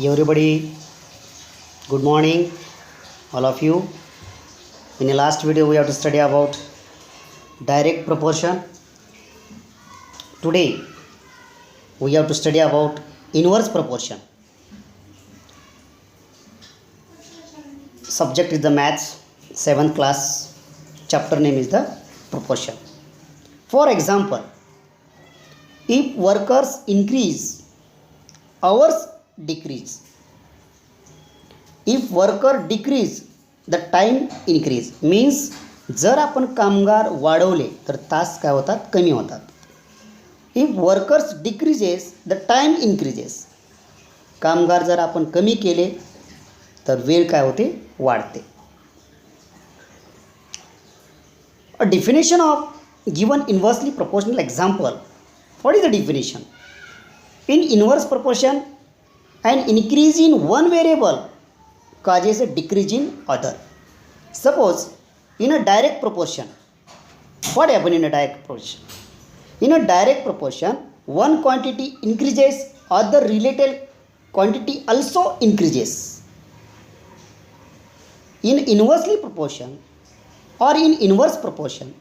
Everybody, good morning, all of you. In the last video, we have to study about direct proportion. Today, we have to study about inverse proportion. Subject is the maths, 7th class. Chapter name is the proportion. For example, if workers increase, hours decrease. If worker decrease, the time increase. Means जर आपण कामगार वाढवले तर तास काय होतात, कमी होतात. If workers decreases the time increases. कामगार जर आपण कमी केले तर वेळ काय होते, वाढते. A definition of given inversely proportional example. What is the definition? In inverse proportion, an increase in one variable causes a decrease in other. Suppose in a direct proportion, what happen in a direct proportion? In a direct proportion, one quantity increases, other related quantity also increases. In inversely proportion or in inverse proportion,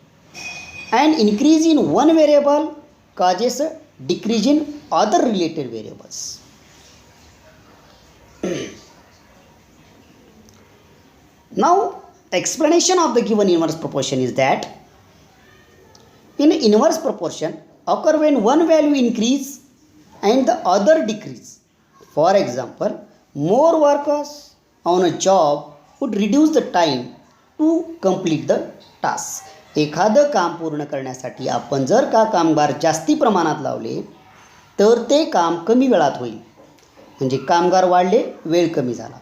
an increase in one variable causes a decrease in other related variables. Now, explanation of the given inverse proportion is that in inverse proportion occur when one value increase and the other decrease. For example, more workers on a job would reduce the time to complete the task. एखादं काम पूर्ण करण्यासाठी आपण जर का कामगार जास्ती प्रमाणात लावले तर ते काम कमी वेळात होईल. म्हणजे कामगार वाढले, वेळ कमी झाला.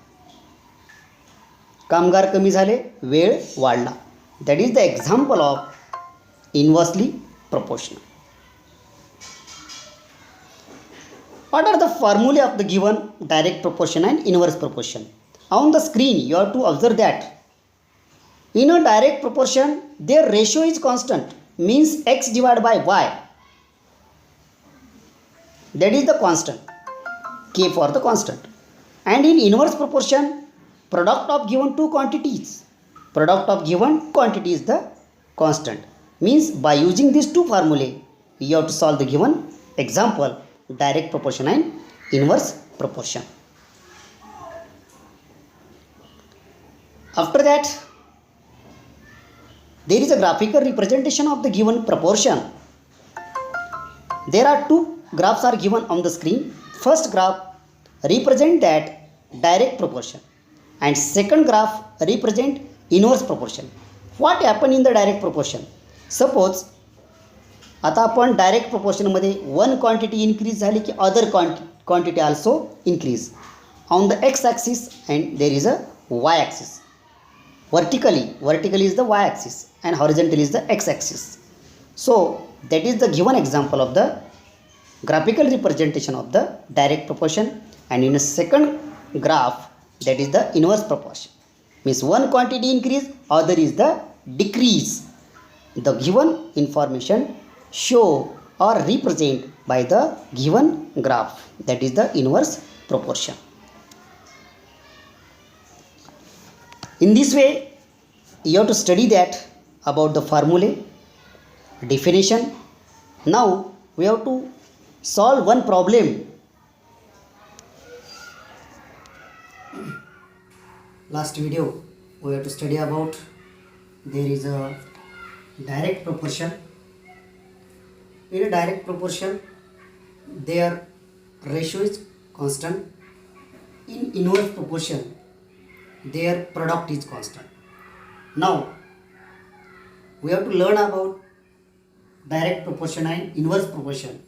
कामगार कमी झाले, वेळ वाढला. That is the example of inversely proportional. What are the फॉर्म्युले of the given direct proportion and inverse proportion? On the screen you have to observe that in a direct proportion their ratio is constant, means x divided by y, that is the constant, k for the constant. And in inverse proportion, product of given two quantities, product of given quantity is the constant. Means by using these two formulae you have to solve the given example, direct proportion and inverse proportion. After that, there is a graphical representation of the given proportion. There are two graphs are given on the screen. First graph represent that direct proportion and second graph represent inverse proportion. What happen in the direct proportion? Suppose आता आपण direct प्रोपोर्शनमध्ये one quantity increase झाली की other quantity also increase on the x axis and there is a Y axis. Vertically is the y axis and horizontal is the x axis. So that is the given example of the graphical representation of the direct proportion. And in a second graph, that is the inverse proportion, means one quantity increase, other is the decrease. The given information show or represent by the given graph, that is the inverse proportion. In this way, you have to study that about the formulae, definition. Now we have to solve one problem. Last video we have to study about there is a direct proportion. In a direct proportion, their ratio is constant. In inverse proportion, their product is constant. Now we have to learn about direct proportion and inverse proportion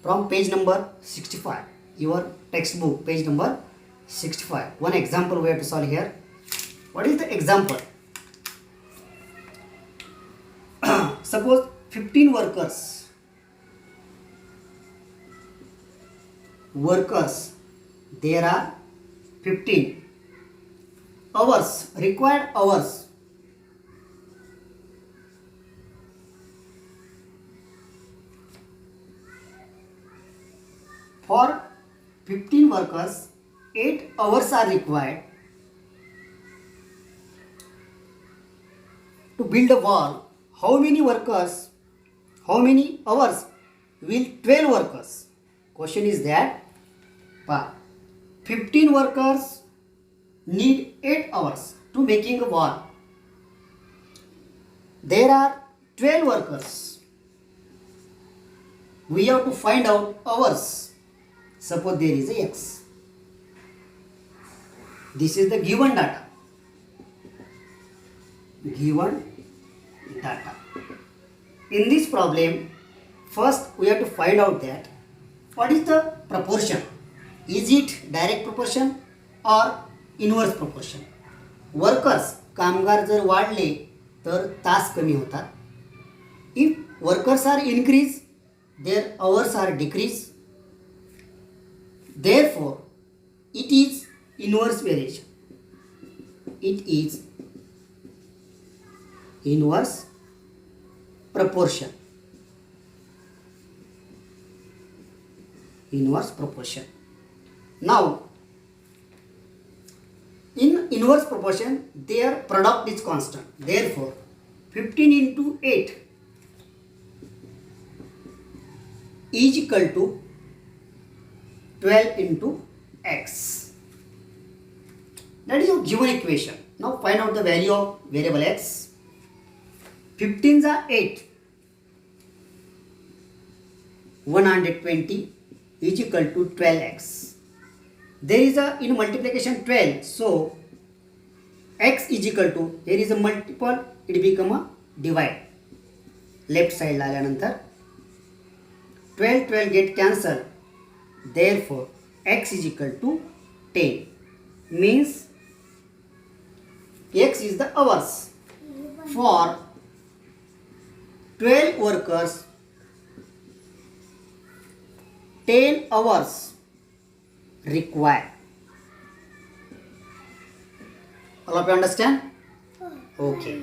from page number 65, your textbook, page number 65. One example we have to solve here. What is the example? Suppose 15 workers, there are 15 hours, required hours. For 15 workers 8 hours are required to build a wall, how many hours will 12 workers? Question is that 15 workers need 8 hours to making a wall. There are 12 workers. We have to find out hours. Suppose there is a X. This is the given data. In this problem, first we have to find out that what is the proportion. Is it direct proportion or inverse proportion? Workers, कामगार जर वाढले तर तास कमी होतात. If workers are increased, their hours are decreased. Therefore, it is inverse variation. It is inverse proportion. Inverse proportion. Now, in inverse proportion, their product is constant. Therefore, 15 into 8 is equal to 12 into x. That is your given equation. Now find out the value of variable x. 15s are 8. 120 is equal to 12x. There is a in multiplication 12. So x is equal to, here is a multiple, it become a divide. Left side आल्यानंतर 12 get cancelled. Therefore x is equal to 10. Means x is the hours. For 12 workers, 10 hours required. All of you understand? Okay.